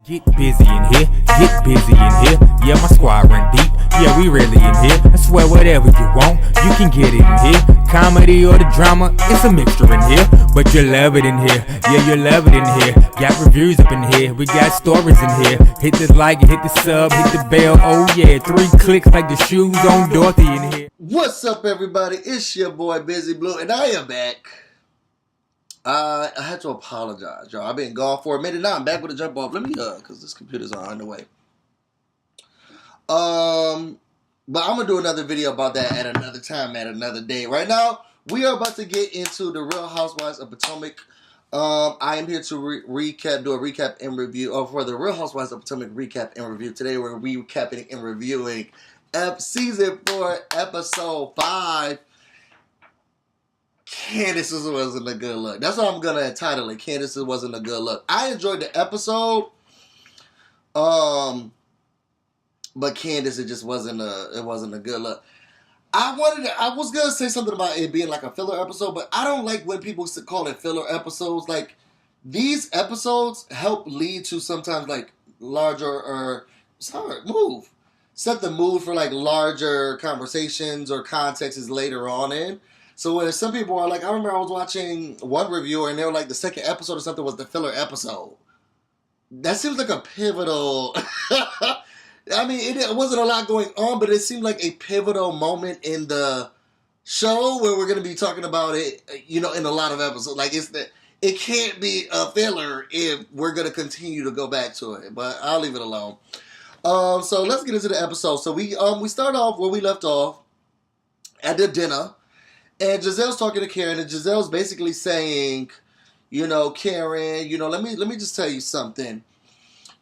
Get busy in here, get busy in here. Yeah, my squad run deep. Yeah, we really in here. I swear whatever you want, you can get it in here. Comedy or the drama, it's a mixture in here. But you love it in here. Yeah, you love it in here. Got reviews up in here. We got stories in here. Hit the like, hit the sub, hit the bell. Oh yeah, 3 clicks like the shoes on Dorothy in here. What's up, everybody? It's your boy BusyBlu, and I am back. I had to apologize, y'all. I've been gone for a minute now. I'm back with a jump off. Let me, because this computer's on the way. But I'm gonna do another video about that at another time, at another day. Right now, we are about to get into the Real Housewives of Potomac. I am here to do a recap and review for the Real Housewives of Potomac recap and review. Today, we're recapping and reviewing season 4, episode 5. Candace's wasn't a good look. That's what I'm gonna entitle it. Candace's wasn't a good look. I enjoyed the episode, but Candace, it just wasn't a good look. I was gonna say something about it being like a filler episode, but I don't like when people call it filler episodes. Like, these episodes help lead to sometimes like larger or set the mood for like larger conversations or contexts later on in. So when some people are like, I remember I was watching one reviewer and they were like, the second episode or something was the filler episode. That seems like a pivotal. I mean, it wasn't a lot going on, but it seemed like a pivotal moment in the show where we're going to be talking about it, in a lot of episodes. Like, it can't be a filler if we're going to continue to go back to it, but I'll leave it alone. So let's get into the episode. So we start off where we left off at the dinner. And Giselle's talking to Karen, and Giselle's basically saying, Karen, let me just tell you something.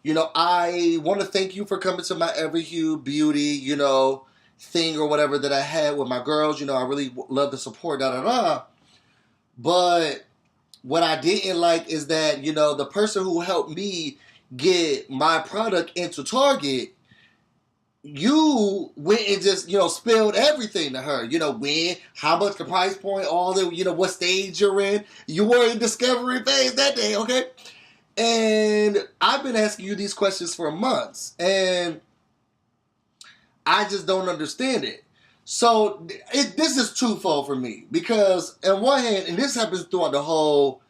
I want to thank you for coming to my Every Hue Beauty, thing or whatever that I had with my girls. I really love the support, But what I didn't like is that, the person who helped me get my product into Target, you went and just, spilled everything to her. When, how much the price point, all the, what stage you're in. You were in discovery phase that day, okay? And I've been asking you these questions for months, and I just don't understand it. So this is twofold for me, because on one hand, and this happens throughout the whole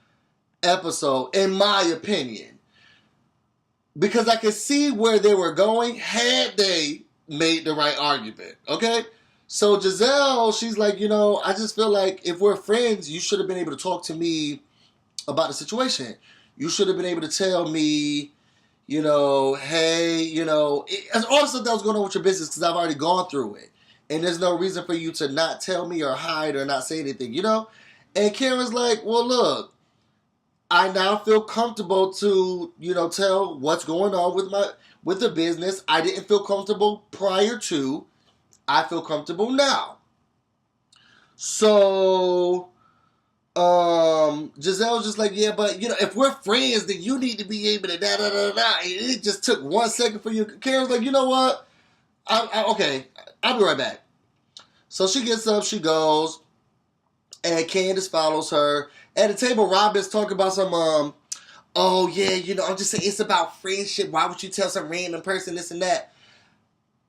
episode, in my opinion, because I could see where they were going had they made the right argument, okay? So Giselle, she's like, I just feel like if we're friends, you should have been able to talk to me about the situation. You should have been able to tell me, hey, all the stuff that was going on with your business, because I've already gone through it. And there's no reason for you to not tell me or hide or not say anything, And Karen's like, well, look, I now feel comfortable to, tell what's going on with the business. I didn't feel comfortable prior to. I feel comfortable now. So, Giselle's just like, yeah, but, if we're friends, then you need to be able to da-da-da-da. And it just took 1 second for you. Karen's like, you know what? Okay, I'll be right back. So she gets up, she goes, and Candace follows her. At the table, Rob is talking about some, oh yeah, I'm just saying it's about friendship. Why would you tell some random person this and that?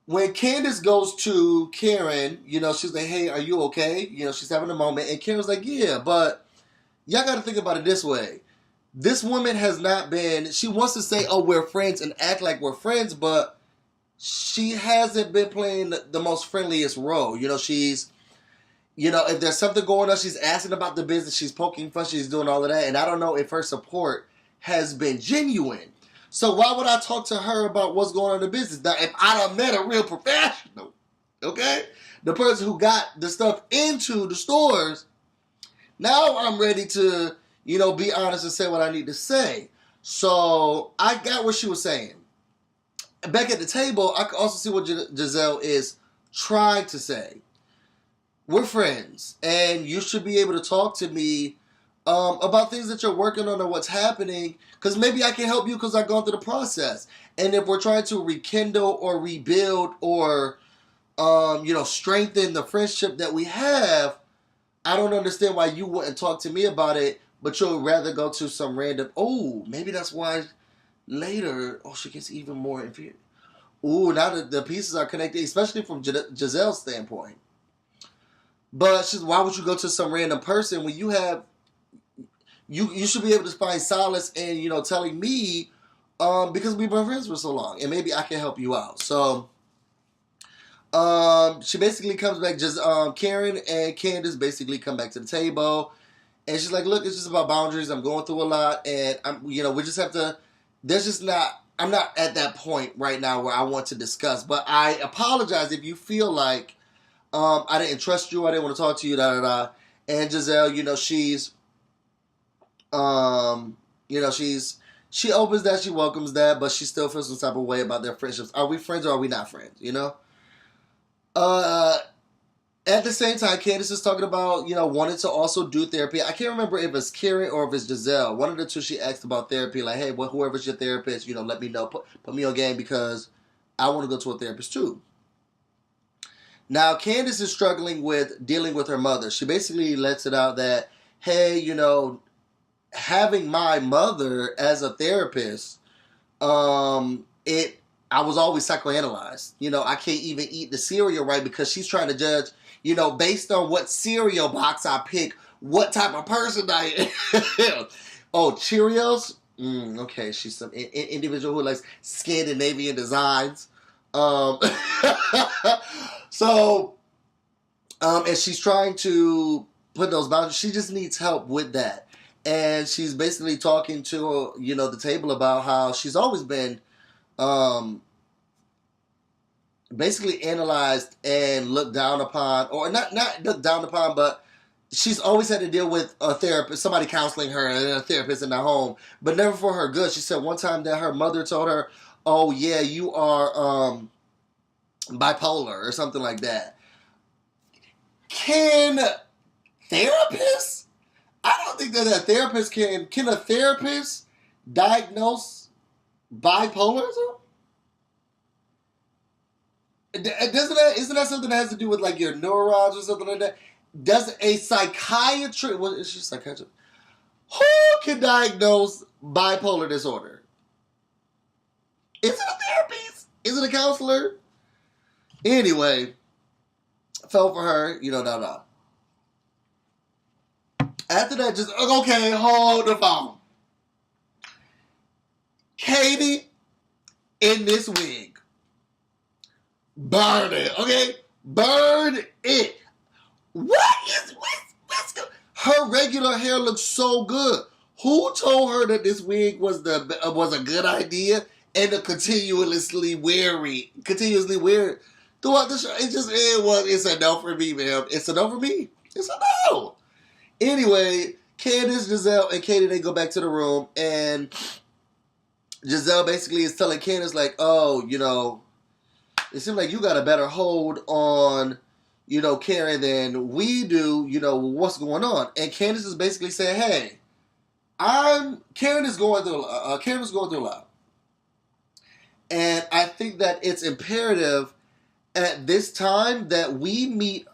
When Candace goes to Karen, she's like, hey, are you okay? She's having a moment. And Karen's like, yeah, but y'all got to think about it this way. This woman has not been, she wants to say, oh, we're friends and act like we're friends, but she hasn't been playing the most friendliest role. She's, if there's something going on, she's asking about the business, she's poking fun, she's doing all of that. And I don't know if her support has been genuine. So why would I talk to her about what's going on in the business? Now, if I done met a real professional, okay, the person who got the stuff into the stores, now I'm ready to, be honest and say what I need to say. So I got what she was saying. Back at the table, I can also see what Giselle is trying to say. We're friends, and you should be able to talk to me about things that you're working on or what's happening, because maybe I can help you because I've gone through the process. And if we're trying to rekindle or rebuild or, strengthen the friendship that we have, I don't understand why you wouldn't talk to me about it, but you'll rather go to some random, maybe that's why later, oh, she gets even more inferior. Ooh, now the pieces are connected, especially from Giselle's standpoint. But why would you go to some random person when you have you should be able to find solace in telling me because we've been friends for so long and maybe I can help you out. So she basically comes back. Just Karen and Candace basically come back to the table, and she's like, "Look, it's just about boundaries. I'm going through a lot, and we just have to. There's just not. I'm not at that point right now where I want to discuss. But I apologize if you feel like I didn't trust you. I didn't want to talk to you. Da da da." And Giselle, she's she opens that, she welcomes that, but she still feels some type of way about their friendships. Are we friends or are we not friends? At the same time, Candace is talking about, wanting to also do therapy. I can't remember if it's Karen or if it's Giselle. One of the two, she asked about therapy. Like, hey, whoever's your therapist, let me know. Put me on game because I want to go to a therapist too. Now, Candace is struggling with dealing with her mother. She basically lets it out that, hey, having my mother as a therapist, I was always psychoanalyzed. I can't even eat the cereal right because she's trying to judge, based on what cereal box I pick, what type of person I am. Oh, Cheerios? Okay, she's some individual who likes Scandinavian designs. So, and she's trying to put those boundaries. She just needs help with that. And she's basically talking to, the table about how she's always been basically analyzed and looked down upon, or not looked down upon, but she's always had to deal with a therapist, somebody counseling her, and a therapist in the home, but never for her good. She said one time that her mother told her, oh yeah, you are bipolar or something like that. Can therapists? I don't think that a therapist can a therapist diagnose bipolarism? Isn't that something that has to do with like your neurons or something like that? Does a psychiatrist, what is she a psychiatrist? Who can diagnose bipolar disorder? Is it a therapist? Is it a counselor? Anyway, fell for her, no. After that, just, okay, hold the phone. Katie in this wig. Burn it, okay? Burn it. What's good? Her regular hair looks so good. Who told her that this wig was a good idea and to continuously wear it throughout the show? It's a no for me, ma'am. It's a no for me. It's a no. Anyway, Candace, Giselle, and Katie, they go back to the room, and Giselle basically is telling Candace, like, oh, it seems like you got a better hold on, Karen than we do, what's going on. And Candace is basically saying, hey, Karen is going through a lot. And I think that it's imperative at this time that we meet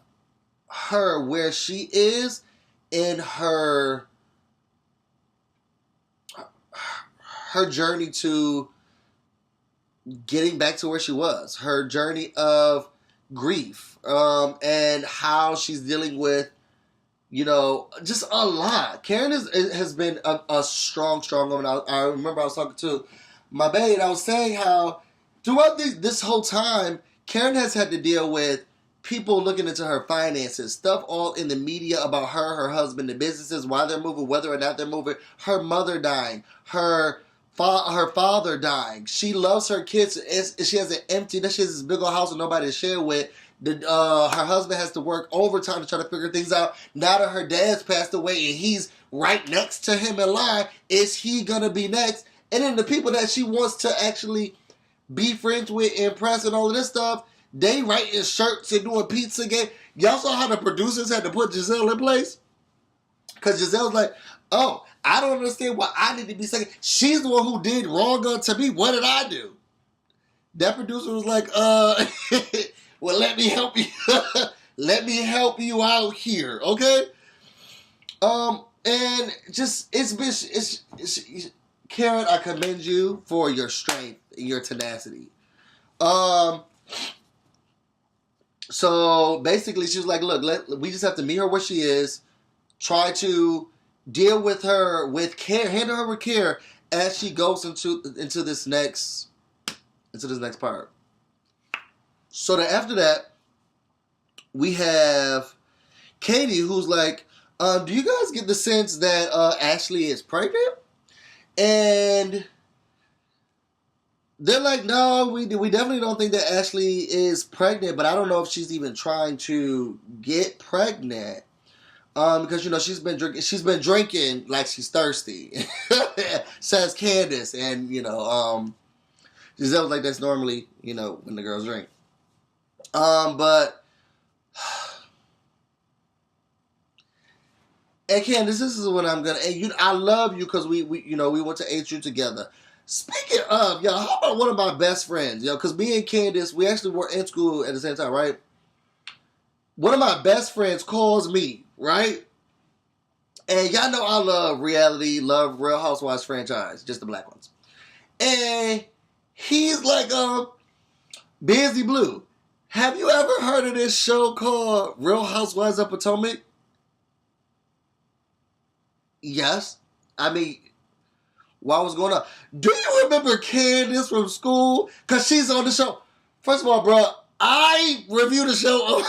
her where she is in her journey to getting back to where she was, her journey of grief, and how she's dealing with, just a lot. Karen has been a strong woman. I remember I was talking to my babe, and I was saying how throughout this whole time, Karen has had to deal with people looking into her finances, stuff all in the media about her husband, the businesses, why they're moving, whether or not they're moving, her mother dying, her father dying. She loves her kids. She has she has this big old house with nobody to share with. Her husband has to work overtime to try to figure things out. Now that her dad's passed away and he's right next to him in line, is he gonna be next? And then the people that she wants to actually be friends with, impress, and all of this stuff, they writing shirts and doing pizza game. Y'all saw how the producers had to put Giselle in place? Because Giselle's like, oh, I don't understand why I need to be second. She's the one who did wrong to me. What did I do? That producer was like, well, let me help you. Let me help you out here, okay? And just, Karen, I commend you for your strength and your tenacity. So basically, she was like, look, we just have to meet her where she is, try to deal with her with care, handle her with care as she goes into this next part. So then after that, we have Katie, who's like, do you guys get the sense that Ashley is pregnant? And they're like, no, we definitely don't think that Ashley is pregnant, but I don't know if she's even trying to get pregnant. Because she's been drinking like she's thirsty, says Candace, and Giselle was like, that's normally when the girls drink. But and Candace, this is what I'm gonna. And I love you because we went to HU together. Speaking of, y'all, how about one of my best friends, because me and Candace, we actually were in school at the same time, right? One of my best friends calls me, right? And y'all know I love reality, love Real Housewives franchise, just the black ones. And he's like, BusyBlu, have you ever heard of this show called Real Housewives of Potomac? Yes. I mean, what's going on? Do you remember Candace from school? Because she's on the show. First of all, bro, I review the show.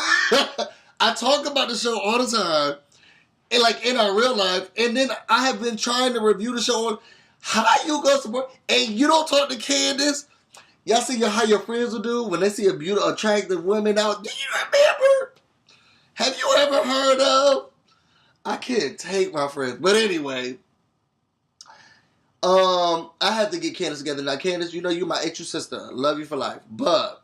I talk about the show all the time. And like in our real life. And then I have been trying to review the show on how you go support. And you don't talk to Candace. Y'all see how your friends will do when they see a beautiful, attractive woman out. Do you remember? Have you ever heard of? I can't take my friends. But anyway. I have to get Candace together. Now, Candace, you're my HU sister. Love you for life. But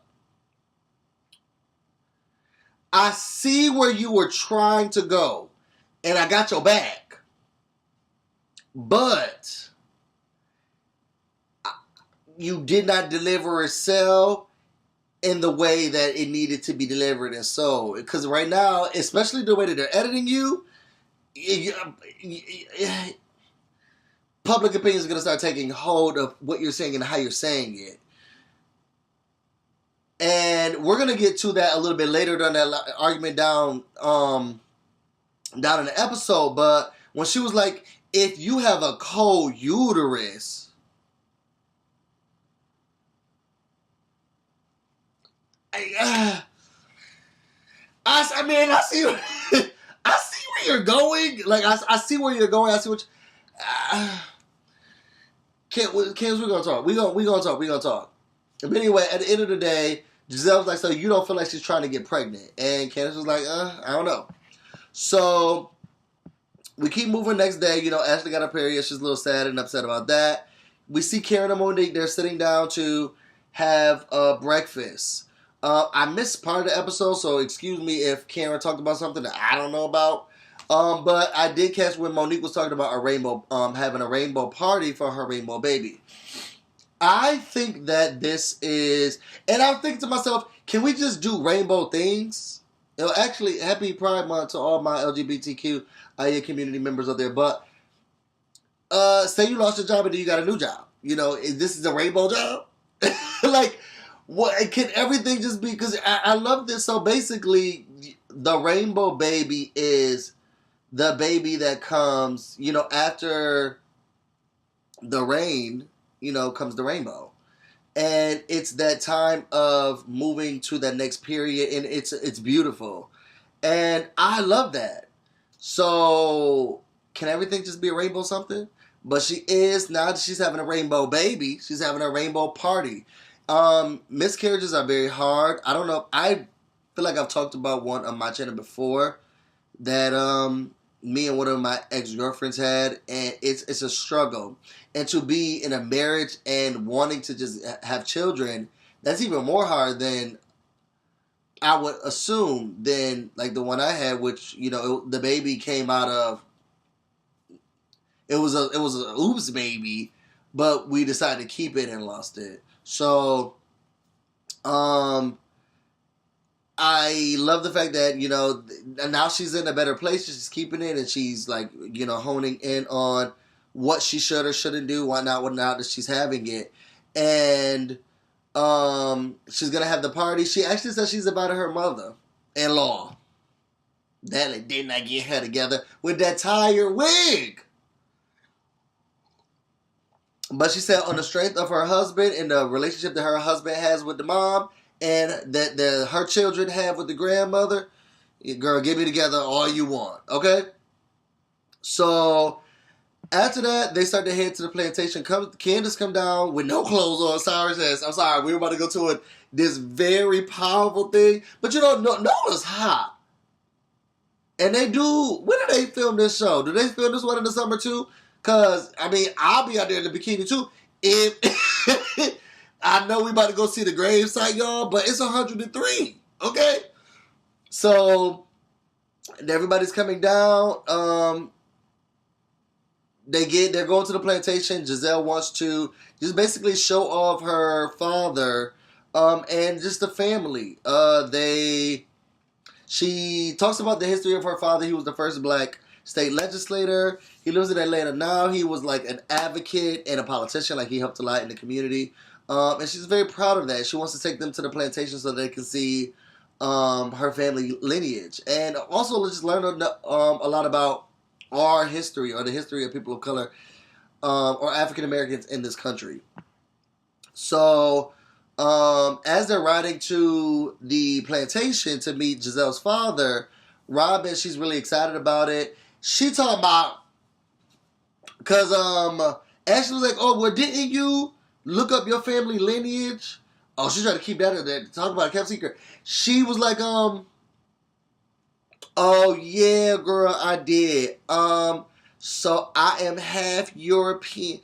I see where you were trying to go. And I got your back. But you did not deliver a cell in the way that it needed to be delivered and sold. Because right now, especially the way that they're editing you, public opinion is going to start taking hold of what you're saying and how you're saying it. And we're going to get to that a little bit later during that argument down in the episode. But when she was like, if you have a cold uterus, I see where you're going. Like, I see where you're going. I see what Candace, we're gonna talk. We're gonna talk. But anyway, at the end of the day, Giselle was like, so you don't feel like she's trying to get pregnant? And Candace was like, I don't know. So we keep moving. Next day, Ashley got her period. She's a little sad and upset about that. We see Karen and Monique. They're sitting down to have breakfast. I missed part of the episode, so excuse me if Karen talked about something that I don't know about. But I did catch when Monique was talking about having a rainbow party for her rainbow baby. I think that this is, and I'm thinking to myself, can we just do rainbow things? Actually, happy Pride Month to all my LGBTQ community members out there. But say you lost your job and then you got a new job. This is a rainbow job. Like, what can everything just be? Because I love this. So basically, the rainbow baby is the baby that comes, after the rain, comes the rainbow. And it's that time of moving to that next period, and it's beautiful. And I love that. So, can everything just be a rainbow something? But she is, now that she's having a rainbow baby, she's having a rainbow party. Miscarriages are very hard. I don't know. I feel like I've talked about one on my channel before that me and one of my ex-girlfriends had, and it's a struggle. And to be in a marriage and wanting to just have children, that's even more hard than I would assume than like the one I had, which the baby came out of. It was a oops baby, but we decided to keep it and lost it. So, I love the fact that, now she's in a better place. She's keeping it and she's like, honing in on what she should or shouldn't do, why not, that she's having it. And she's going to have the party. She actually said she's invited her mother-in-law. That did not get her together with that tired wig. But she said on the strength of her husband and the relationship that her husband has with the mom and that her children have with the grandmother, girl, get me together all you want, okay? So after that, they start to head to the plantation. Candace come down with no clothes on. Sorry, says, I'm sorry, we're about to go to this very powerful thing. But you know, Nola's hot. And they do, when do they film this show? Do they film this one in the summer too? Because, I mean, I'll be out there in the bikini too. If I know we about to go see the gravesite, y'all, but it's 103, okay? So, everybody's coming down. They're going to the plantation. Giselle wants to just basically show off her father and just the family. She talks about the history of her father. He was the first black state legislator. He lives in Atlanta now. He was like an advocate and a politician. Like he helped a lot in the community. And she's very proud of that. She wants to take them to the plantation so they can see her family lineage. And also just learn a lot about our history or the history of people of color or African Americans in this country. So as they're riding to the plantation to meet Giselle's father, Robin, she's really excited about it. She talking about, because Ashley was like, oh, well, didn't you look up your family lineage? Oh, she tried to keep that in there, talk about it, kept secret. She was like, oh, yeah, girl, I did. So I am half European.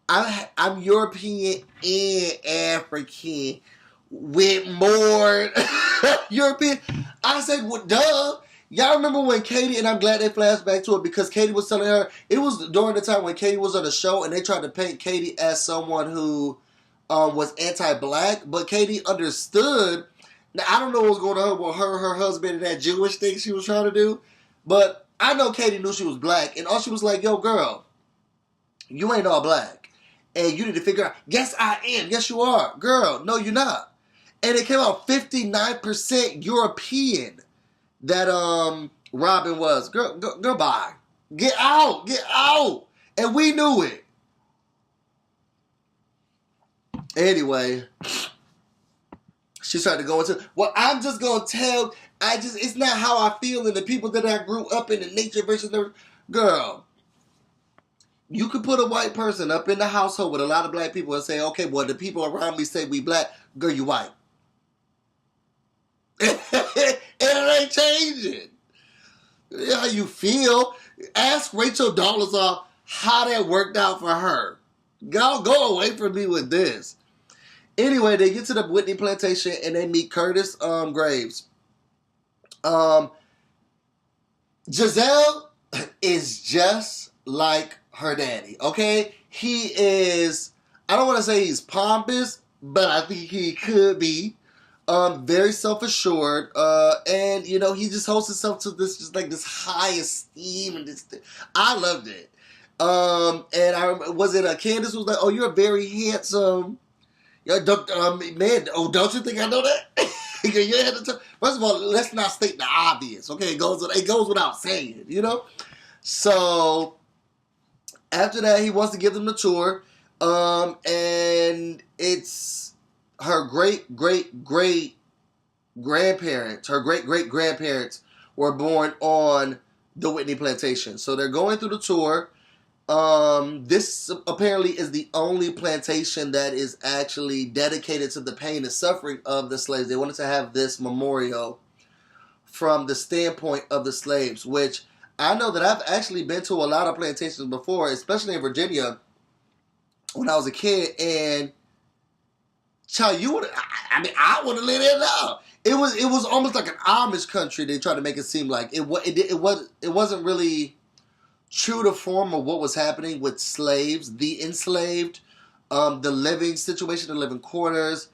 I'm European and African with more European. I said, well, duh. Y'all remember when Katie, and I'm glad they flashed back to it because Katie was telling her, it was during the time when Katie was on the show and they tried to paint Katie as someone who was anti-black, but Katie understood. Now, I don't know what was going on with her husband, and that Jewish thing she was trying to do, but I know Katie knew she was black, and all she was like, yo, girl, you ain't all black, and you need to figure out, yes, I am, yes, you are, girl, no, you're not. And it came out 59% European that Robin was. Girl, bye. Get out. And we knew it. Anyway, she started to go into, well, I'm just going to tell, it's not how I feel, and the people that I grew up in, the nature versus the, girl, you could put a white person up in the household with a lot of black people and say, okay, well, the people around me say we black, girl, you white. And it ain't changing. How you feel? Ask Rachel Dolezal how that worked out for her. Go away from me with this. Anyway, they get to the Whitney plantation and they meet Curtis Graves. Giselle is just like her daddy, okay? He is, I don't want to say he's pompous, but I think he could be. Very self-assured, and you know, he just holds himself to this, just like this high esteem, and this, I loved it. And Candace was like, oh, you're a very handsome, man, oh, don't you think I know that? First of all, let's not state the obvious, okay? It goes without saying, you know? So, after that, he wants to give them the tour, and it's her great-great-grandparents were born on the Whitney plantation. So they're going through the tour. This apparently is the only plantation that is actually dedicated to the pain and suffering of the slaves. They wanted to have this memorial from the standpoint of the slaves, which I know that I've actually been to a lot of plantations before, especially in Virginia when I was a kid, and child, I want to live there now. It was almost like an Amish country. They tried to make it seem like it wasn't really true to form of what was happening with slaves, the enslaved, the living situation, the living quarters.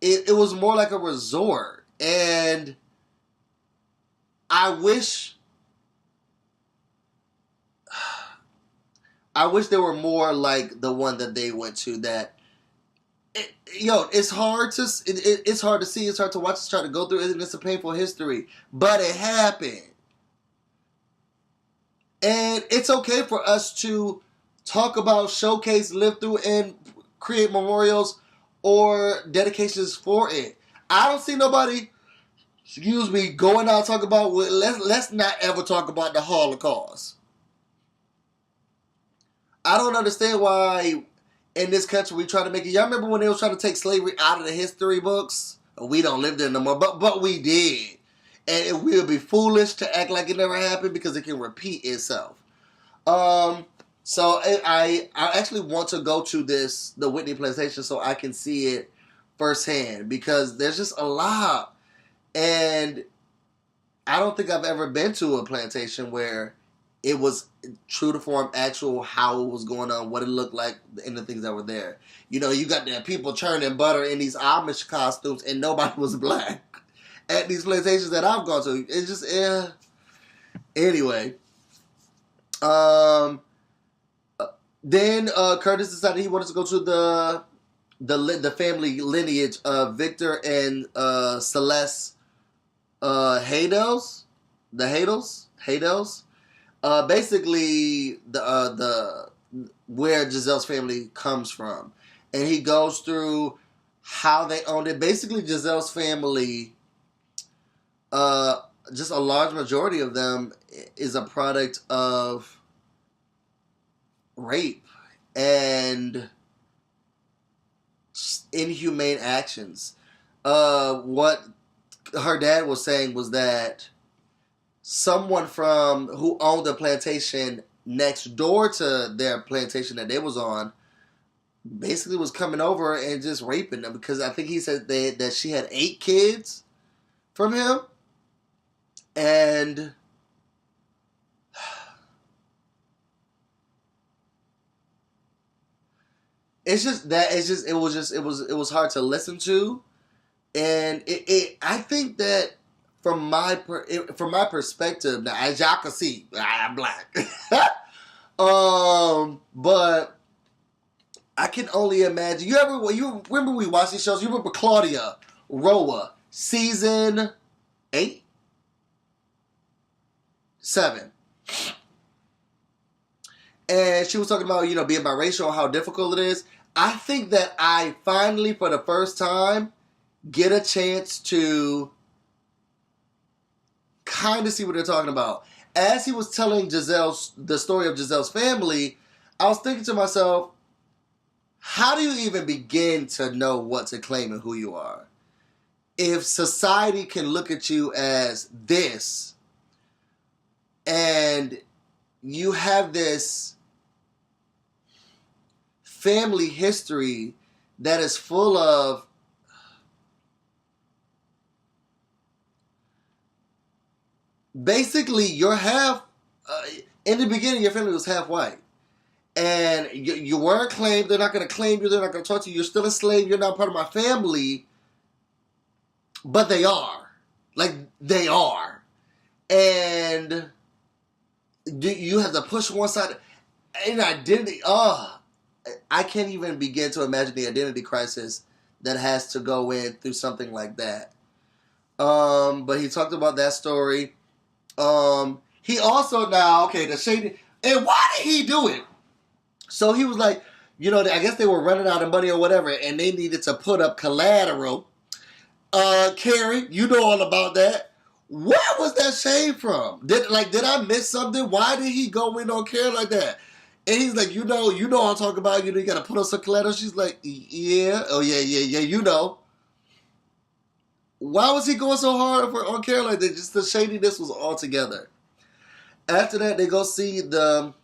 It was more like a resort, and I wish I wish there were more like the one that they went to. That it's hard to it's hard to see. It's hard to watch. It's hard to go through it. And it's a painful history, but it happened, and it's okay for us to talk about, showcase, live through, and create memorials or dedications for it. I don't see nobody, going out talking about. Let's not ever talk about the Holocaust. I don't understand why in this country we try to make it. Y'all remember when they was trying to take slavery out of the history books? We don't live there no more, but we did. And it will be foolish to act like it never happened because it can repeat itself. So I actually want to go to the Whitney plantation so I can see it firsthand because there's just a lot. And I don't think I've ever been to a plantation where it was true to form, actual how it was going on, what it looked like, and the things that were there. You got the people churning butter in these Amish costumes, and nobody was black at these plantations that I've gone to. It's just, Anyway, then Curtis decided he wanted to go to the family lineage of Victor and Celeste Haydels. The Haydels. Basically, the where Giselle's family comes from, and he goes through how they owned it. Basically, Giselle's family, just a large majority of them, is a product of rape and inhumane actions. What her dad was saying was that someone who owned the plantation next door to their plantation that they was on basically was coming over and just raping them, because I think he said that she had 8 kids from him, and it was hard to listen to, and I think that from my perspective, now as y'all can see, I'm black, but I can only imagine. You remember we watched these shows? You remember Claudia Roa season 8, 7. And she was talking about, being biracial and how difficult it is. I think that I finally, for the first time, get a chance to kind of see what they're talking about. As he was telling the story of Giselle's family, I was thinking to myself, how do you even begin to know what to claim and who you are? If society can look at you as this, and you have this family history that is full of basically you're half, in the beginning your family was half white. And you weren't claimed. They're not going to claim you. They're not going to talk to you. You're still a slave. You're not part of my family. But they are. Like, they are. And you have to push one side. And identity. I can't even begin to imagine the identity crisis that has to go in through something like that. But he talked about that story. He also the shady. And why did he do it? So he was like, I guess they were running out of money or whatever, and they needed to put up collateral. Carrie, you know all about that. Where was that shade from? Did I miss something? Why did he go in on Carrie like that? And he's like, you know I'm talking about, you got to put up some collateral. She's like, yeah. Oh, yeah, Why was he going so hard on Carrie like that? Just the shadiness was all together. After that, they go see the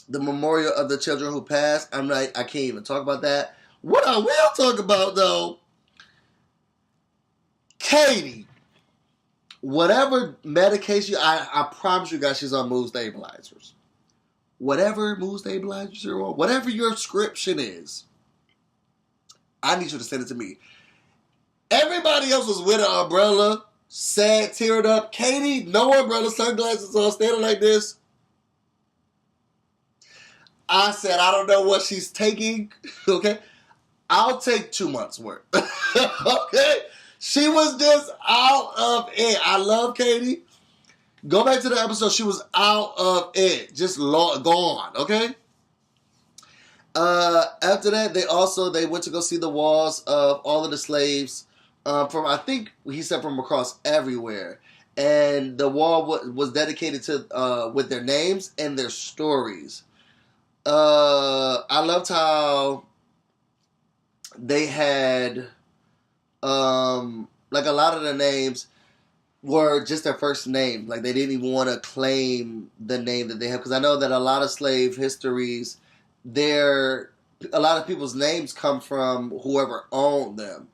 memorial of the children who passed. I'm like, I can't even talk about that. What I will talk about, though, Katie, whatever medication, I promise you guys she's on mood stabilizers. Whatever mood stabilizers you're on, whatever your prescription is, I need you to send it to me. Everybody else was with an umbrella, sad, teared up. Katie, no umbrella, sunglasses on, standing like this. I said, I don't know what she's taking. Okay. I'll take 2 months worth. Okay. She was just out of it. I love Katie. Go back to the episode. She was out of it. Just gone. Okay. After that, they went to go see the walls of all of the slaves from, I think he said, from across everywhere. And the wall was dedicated to with their names and their stories. I loved how they had like a lot of the names were just their first name. Like they didn't even want to claim the name that they have, because I know that a lot of slave histories, a lot of people's names come from whoever owned them.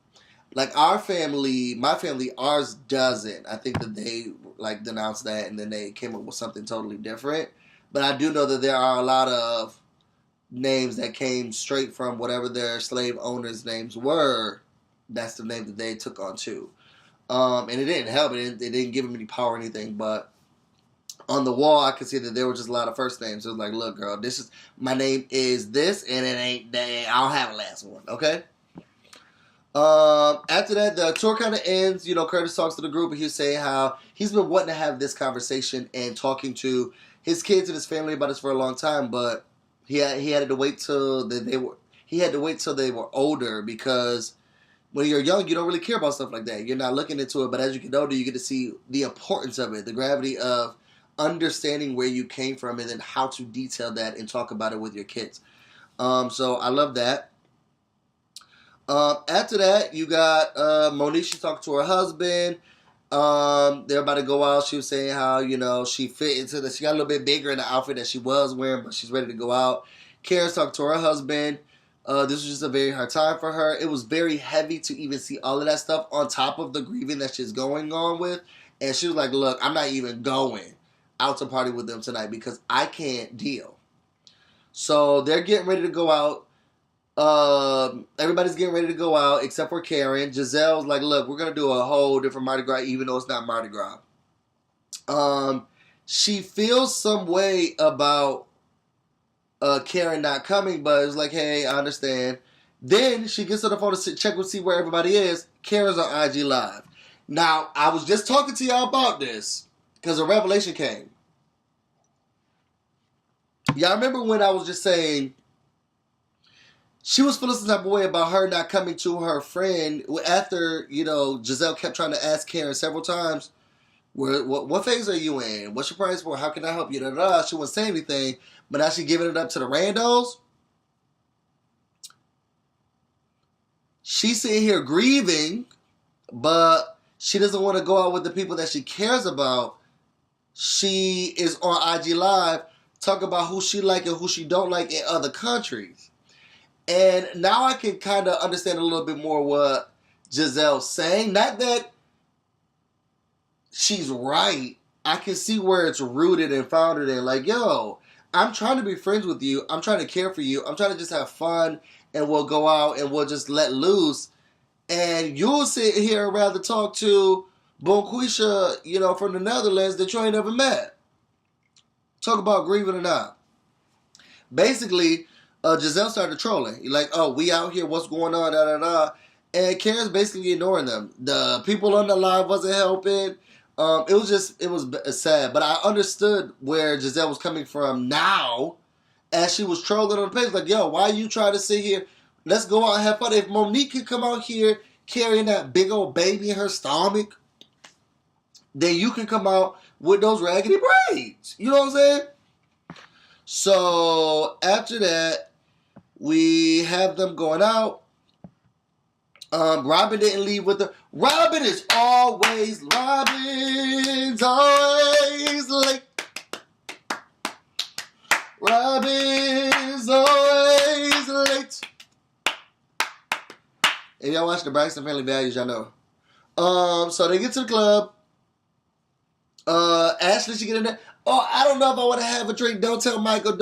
Like my family, ours doesn't. I think that they like denounced that and then they came up with something totally different. But I do know that there are a lot of names that came straight from whatever their slave owners' names were. That's the name that they took on too. And it didn't help. It didn't give them any power or anything. But on the wall, I could see that there were just a lot of first names. It was like, look, girl, my name is this, and it ain't that. I'll have a last one, okay? After that, the tour kind of ends. Curtis talks to the group, and he's saying how he's been wanting to have this conversation and talking to his kids and his family about this for a long time, but he had to wait till they were older, because when you're young, you don't really care about stuff like that. You're not looking into it, but as you get older, you get to see the importance of it, the gravity of understanding where you came from, and then how to detail that and talk about it with your kids. So I love that. After that, you got Monique. She's talking to her husband. They're about to go out. She was saying how, she fit into she got a little bit bigger in the outfit that she was wearing, but she's ready to go out. Karen's talking to her husband. This was just a very hard time for her. It was very heavy to even see all of that stuff on top of the grieving that she's going on with. And she was like, look, I'm not even going out to party with them tonight because I can't deal. So they're getting ready to go out. Everybody's getting ready to go out except for Karen. Giselle's like, look, we're going to do a whole different Mardi Gras, even though it's not Mardi Gras. She feels some way about Karen not coming, but it's like, hey, I understand. Then she gets on the phone to check and see where everybody is. Karen's on IG Live. Now, I was just talking to y'all about this because a revelation came. Y'all remember when I was just saying she was feeling some type of way about her not coming to her friend after, Giselle kept trying to ask Karen several times, what phase are you in? What's your price for? How can I help you? She wouldn't say anything, but now she's giving it up to the randos. She's sitting here grieving, but she doesn't want to go out with the people that she cares about. She is on IG Live talking about who she like and who she don't like in other countries. And now I can kind of understand a little bit more what Giselle's saying. Not that she's right. I can see where it's rooted and founded in. Like, yo, I'm trying to be friends with you. I'm trying to care for you. I'm trying to just have fun, and we'll go out and we'll just let loose. And you'll sit here and rather talk to Bonquisha, from the Netherlands that you ain't never met. Talk about grieving or not. Basically, Giselle started trolling. You're like, oh, we out here, what's going on, da-da-da. And Karen's basically ignoring them. The people on the live wasn't helping. It was sad. But I understood where Giselle was coming from now as she was trolling on the page. Like, yo, why you trying to sit here? Let's go out and have fun. If Monique could come out here carrying that big old baby in her stomach, then you can come out with those raggedy braids. You know what I'm saying? So after that, we have them going out. Robin didn't leave with them. Robin's always late. Robin's always late. If y'all watch the Braxton Family Values, y'all know. So they get to the club. Ashley should get in there. Oh, I don't know if I want to have a drink. Don't tell Michael.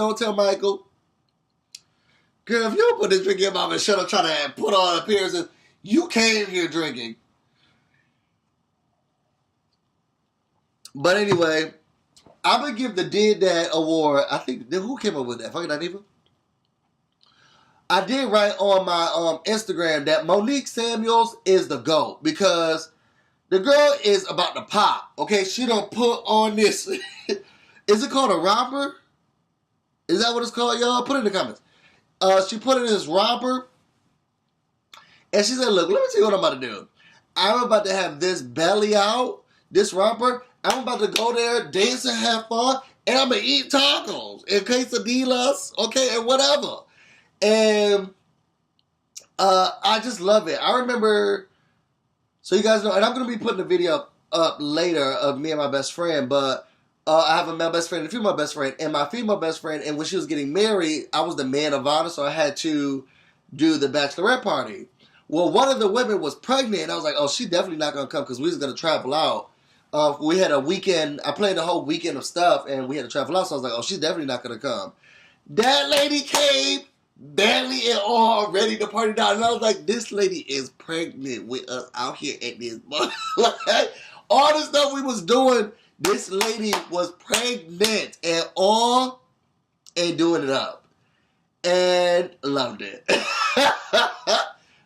Girl, if you don't put this drink in your mouth and shut up trying to put on appearances, you came here drinking. But anyway, I'm going to give the Did That award. I think, who came up with that? Fucking Aniva? I did write on my Instagram that Monique Samuels is the GOAT because the girl is about to pop. Okay, she don't put on this. Is it called a romper? Is that what it's called, y'all? Put it in the comments. She put it in this romper, and she said, "Look, let me tell you what I'm about to do. I'm about to have this belly out, this romper. I'm about to go there, dance and have fun, and I'm gonna eat tacos and quesadillas, okay, and whatever." And I just love it. I remember, so you guys know, and I'm going to be putting a video up later of me and my best friend, but I have a male best friend and a female best friend, and my female best friend, and when she was getting married, I was the man of honor, so I had to do the bachelorette party. Well, one of the women was pregnant, and I was like, oh, she definitely not going to come because we was going to travel out. We had a weekend, I played a whole weekend of stuff, and we had to travel out, so I was like, oh, she's definitely not going to come. That lady came, barely and all, ready to party down. And I was like, this lady is pregnant with us out here at this moment. Like, all the stuff we was doing, this lady was pregnant and all, and doing it up. And loved it.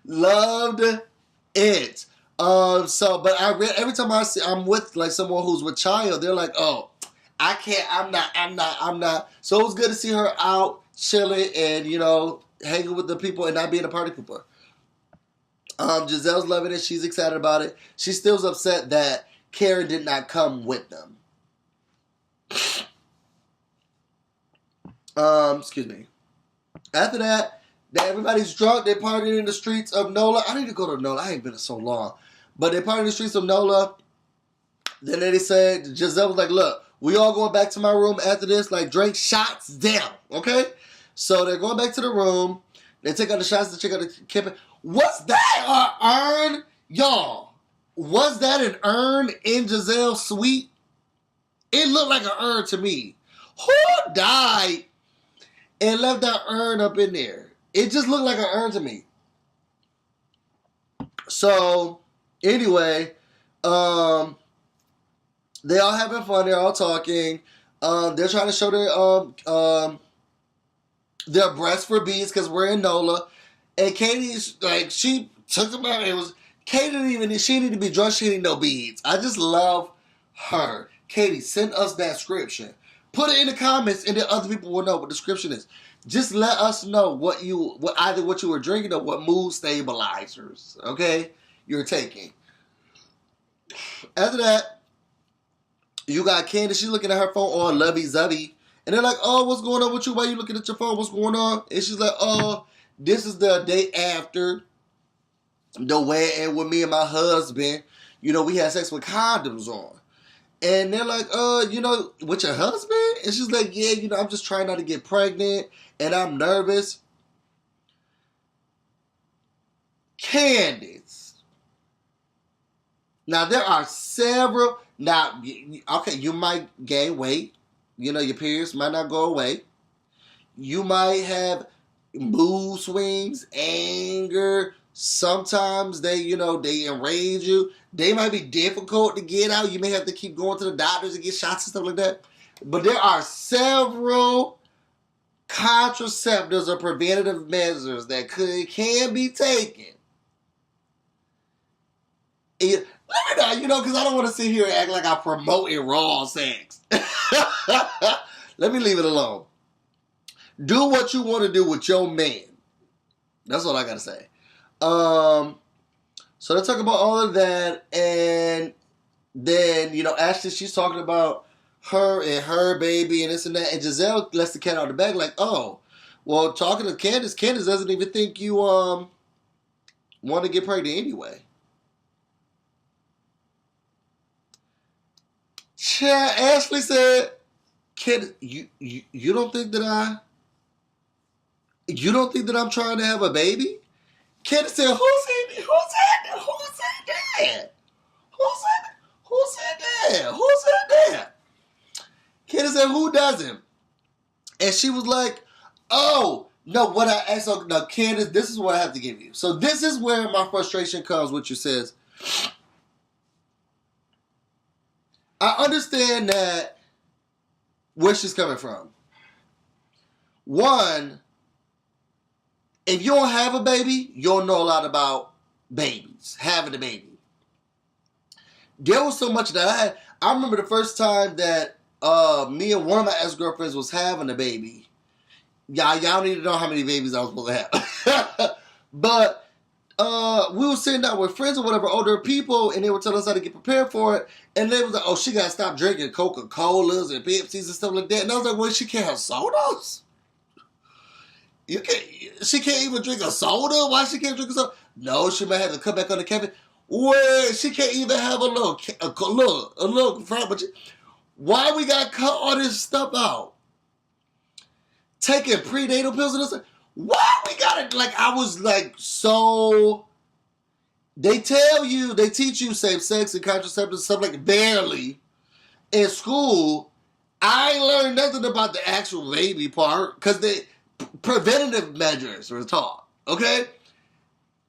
Loved it. But every time I'm with like someone who's with child, they're like, oh, I can't, I'm not. So it was good to see her out, chilling, and, you know, hanging with the people and not being a party pooper. Giselle's loving it. She's excited about it. She still's upset that Karen did not come with them. Excuse me. After that everybody's drunk. They're partying in the streets of NOLA. I need to go to NOLA. I ain't been in so long. But they're partying in the streets of NOLA. Then they said, Giselle was like, look, we all going back to my room after this. Like, drink shots down. Okay? So they're going back to the room. They take out the shots to check out the camping. Was that an urn? Y'all, was that an urn in Giselle's suite? It looked like an urn to me. Who died and left that urn up in there? It just looked like an urn to me. So, anyway, they all having fun. They're all talking. They're trying to show their breasts for beads because we're in NOLA. And Katie's like, she took them out. Katie she didn't be drunk. She didn't know beads. I just love her. Katie, send us that description. Put it in the comments, and then other people will know what the description is. Just let us know either what you were drinking or what mood stabilizers, okay, you're taking. After that, you got Candace. She's looking at her phone on lovey-zovey. And they're like, oh, what's going on with you? Why you looking at your phone? What's going on? And she's like, oh, this is the day after the wedding with me and my husband. You know, we had sex with condoms on. And they're like, you know, with your husband? And she's like, yeah, you know, I'm just trying not to get pregnant. And I'm nervous. Candace. Now, there are several. Now, okay, you might gain weight. You know, your periods might not go away. You might have mood swings, anger. Sometimes they enrage you. They might be difficult to get out. You may have to keep going to the doctors and get shots and stuff like that. But there are several contraceptives or preventative measures that can be taken. And let me know, because I don't want to sit here and act like I'm promoting raw sex. Let me leave it alone. Do what you want to do with your man. That's all I got to say. So they talk about all of that, and then, you know, Ashley, she's talking about her and her baby and this and that, and Giselle lets the cat out of the bag like, oh, well, talking to Candace doesn't even think you want to get pregnant anyway. Ashley said, Candace, you don't think that I'm trying to have a baby? Candace said, Who said that? Candace said, who doesn't? And she was like, oh, no, what I asked her, no, Candace, this is what I have to give you. So this is where my frustration comes, which you says, I understand that where she's coming from. One, if you don't have a baby, you don't know a lot about babies, having a baby. There was so much that I remember the first time that me and one of my ex-girlfriends was having a baby. Y'all don't need to know how many babies I was supposed to have. But we were sitting down with friends or whatever, older people, and they were telling us how to get prepared for it. And they was like, oh, she got to stop drinking Coca-Colas and Pepsis and stuff like that. And I was like, well, she can't have sodas? She can't even drink a soda? Why she can't drink a soda? No, she might have to cut back on the caffeine. Well, she can't even have a little frappuccino. Why we got to cut all this stuff out? Taking prenatal pills and this. Why we got it? Like, I was like, so. They teach you safe sex and contraceptives, stuff like barely in school. I ain't learned nothing about the actual baby part because the preventative measures were taught. Okay?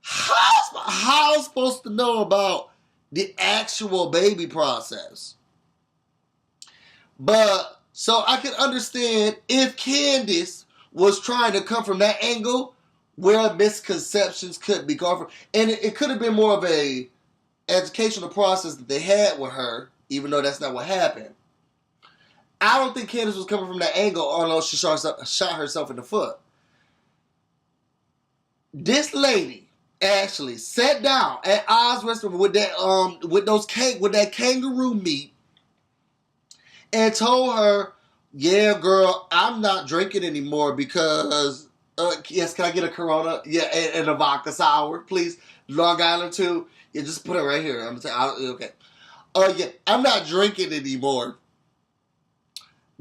How am I supposed to know about the actual baby process? But, so I can understand if Candace was trying to come from that angle where misconceptions could be gone from. And it could have been more of a educational process that they had with her, even though that's not what happened. I don't think Candace was coming from that angle, although she shot herself in the foot. This lady actually sat down at Oz restaurant with that kangaroo meat and told her, yeah, girl, I'm not drinking anymore because, yes, can I get a Corona? Yeah, and a vodka sour, please. Long Island too. Yeah, just put it right here. Okay. Yeah, I'm not drinking anymore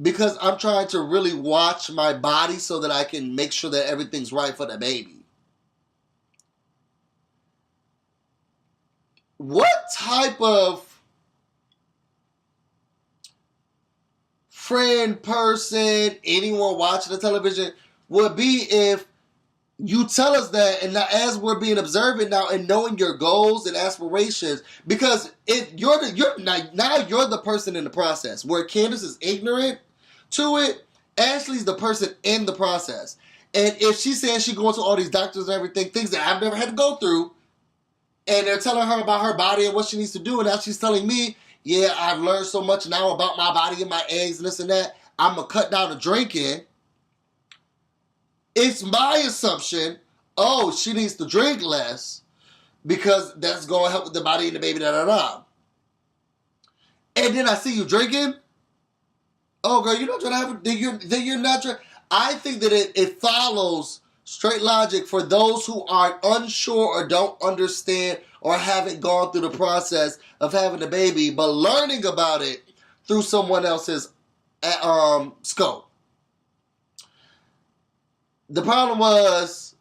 because I'm trying to really watch my body so that I can make sure that everything's right for the baby. What type of friend, person, anyone watching the television would be if you tell us that, and now as we're being observant now and knowing your goals and aspirations, because if you're the person in the process, where Candace is ignorant to it, Ashley's the person in the process. And if she's saying she's going to all these doctors and everything, things that I've never had to go through, and they're telling her about her body and what she needs to do, and now she's telling me, yeah, I've learned so much now about my body and my eggs and this and that, I'm going to cut down the drinking. It's my assumption, oh, she needs to drink less because that's going to help with the body and the baby, da-da-da. And then I see you drinking. Oh, girl, you're not trying to have it. Then you're not trying. I think that it follows straight logic for those who are unsure or don't understand or haven't gone through the process of having a baby, but learning about it through someone else's scope. The problem was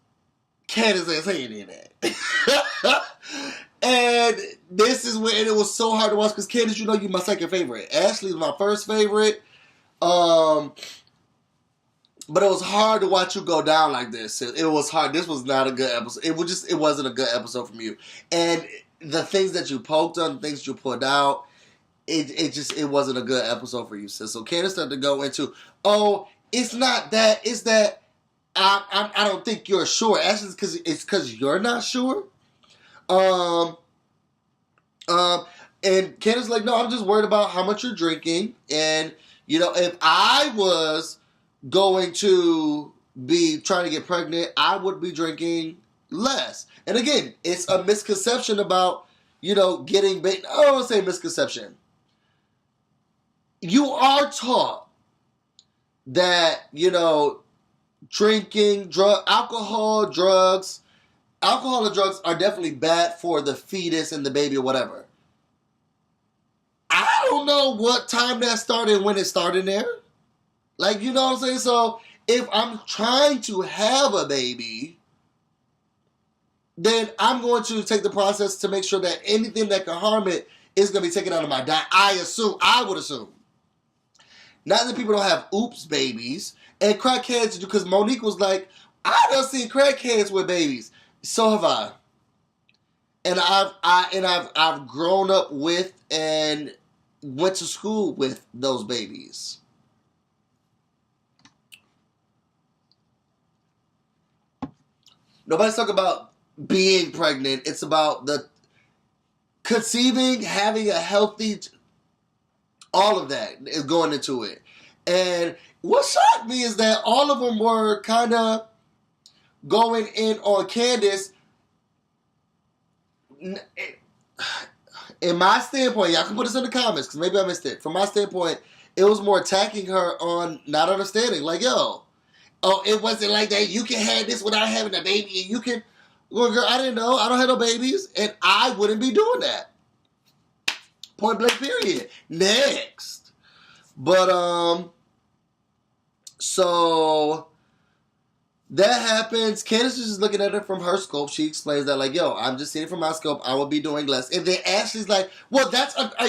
Candace ain't saying any of that. And this is when it was so hard to watch because Candace, you're my second favorite. Ashley's my first favorite. But it was hard to watch you go down like this. It was hard. This was not a good episode. It wasn't a good episode from you. And the things that you poked on, the things you put out, it wasn't a good episode for you, sis. So Candace started to go into, oh, it's not that, it's that I don't think you're sure. Actually, it's because you're not sure. And Candace's like, no, I'm just worried about how much you're drinking. And, if I was going to be trying to get pregnant, I would be drinking less. And again, it's a misconception about, getting bait. I don't want to say misconception. You are taught that, drinking, alcohol and drugs are definitely bad for the fetus and the baby or whatever. I don't know what time that started, when it started there. Like, you know what I'm saying? So, if I'm trying to have a baby, then I'm going to take the process to make sure that anything that can harm it is going to be taken out of my diet. I would assume. Not that people don't have oops babies. And crackheads do, because Monique was like, I done seen crackheads with babies. So have I. And I've grown up with and went to school with those babies. Nobody's talking about being pregnant. It's about the conceiving, having a healthy, all of that is going into it. And what shocked me is that all of them were kind of going in on Candace. In my standpoint, y'all can put this in the comments because maybe I missed it. From my standpoint, it was more attacking her on not understanding. Like, yo, oh, it wasn't like that. You can have this without having a baby, and you can. Well, girl, I didn't know. I don't have no babies, and I wouldn't be doing that. Point blank. Period. Next, but so that happens. Candace is just looking at it from her scope. She explains that, like, yo, I'm just seeing it from my scope. I will be doing less. And then Ashley's like, well,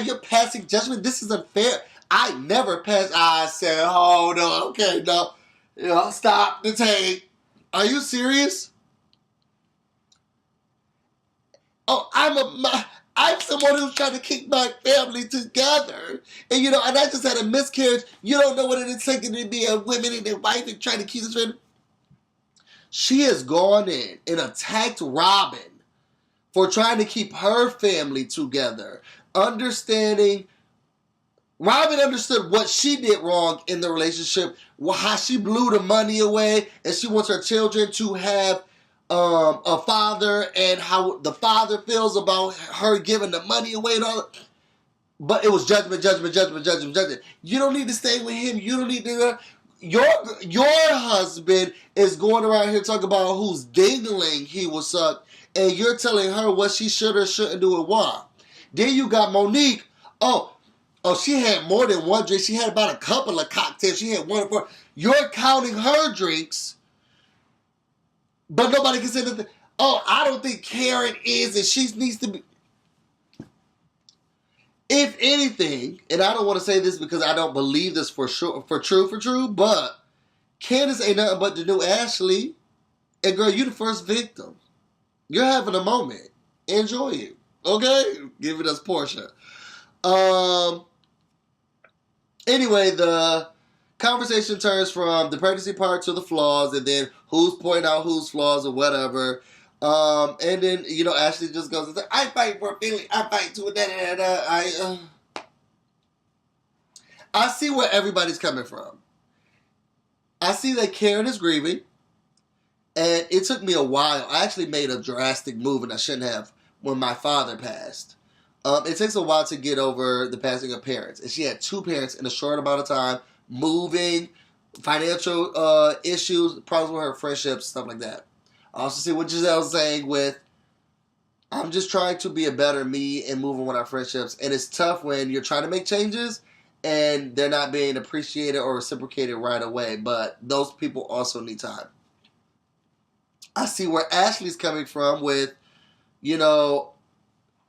you're passing judgment. This is unfair. I never passed. I said, hold on. Okay, no. You know, stop the tape. Are you serious? Oh, I'm someone who's trying to keep my family together. And, you know, and I just had a miscarriage. You don't know what it is taking to be a woman and their wife and trying to keep this family. She has gone in and attacked Robin for trying to keep her family together. Robin understood what she did wrong in the relationship, how she blew the money away, and she wants her children to have a father, and how the father feels about her giving the money away and all that. But it was judgment. You don't need to stay with him. You don't need to. Your husband is going around here talking about who's dingling he will suck, and you're telling her what she should or shouldn't do and why. Then you got Monique. Oh, she had more than one drink. She had about a couple of cocktails. She had one or four. You're counting her drinks, but nobody can say nothing. Oh, I don't think Karen is, and she needs to be. If anything, and I don't want to say this because I don't believe this for true, but Candace ain't nothing but the new Ashley. And girl, you the first victim. You're having a moment. Enjoy it. Okay? Giving us Portia. Anyway, the conversation turns from the pregnancy part to the flaws, and then who's pointing out whose flaws or whatever. And then, you know, Ashley just goes and says, I fight for a feeling, I fight to it, I see where everybody's coming from. I see that Karen is grieving, and it took me a while. I actually made a drastic move, and I shouldn't have, when my father passed. It takes a while to get over the passing of parents, and she had two parents in a short amount of time, moving, financial issues, problems with her friendships, stuff like that. I also see what Giselle's saying with, I'm just trying to be a better me and moving with our friendships. And it's tough when you're trying to make changes and they're not being appreciated or reciprocated right away. But those people also need time. I see where Ashley's coming from with, you know,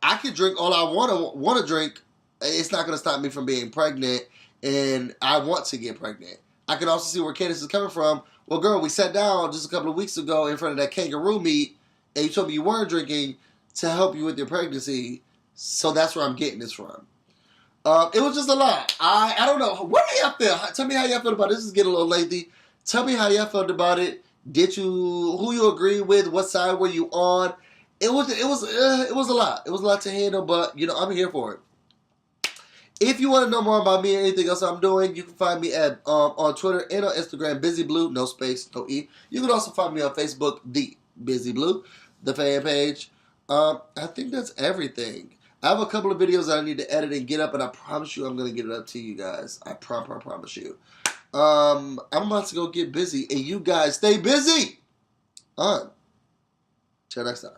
I can drink all I want to drink. It's not going to stop me from being pregnant, and I want to get pregnant. I can also see where Candace is coming from. Well, girl, we sat down just a couple of weeks ago in front of that kangaroo meet, and you told me you weren't drinking to help you with your pregnancy, so that's where I'm getting this from. It was just a lot. I don't know. What do y'all feel? Tell me how y'all feel about it. This is getting a little lengthy. Tell me how y'all felt about it. Who you agree with? What side were you on? It was a lot. It was a lot to handle, but, you know, I'm here for it. If you want to know more about me or anything else I'm doing, you can find me at on Twitter and on Instagram, BusyBlu, no space, no E. You can also find me on Facebook, the BusyBlu, the fan page. I think that's everything. I have a couple of videos that I need to edit and get up, and I promise you I'm going to get it up to you guys. I promise you. I'm about to go get busy, and you guys stay busy. Till next time.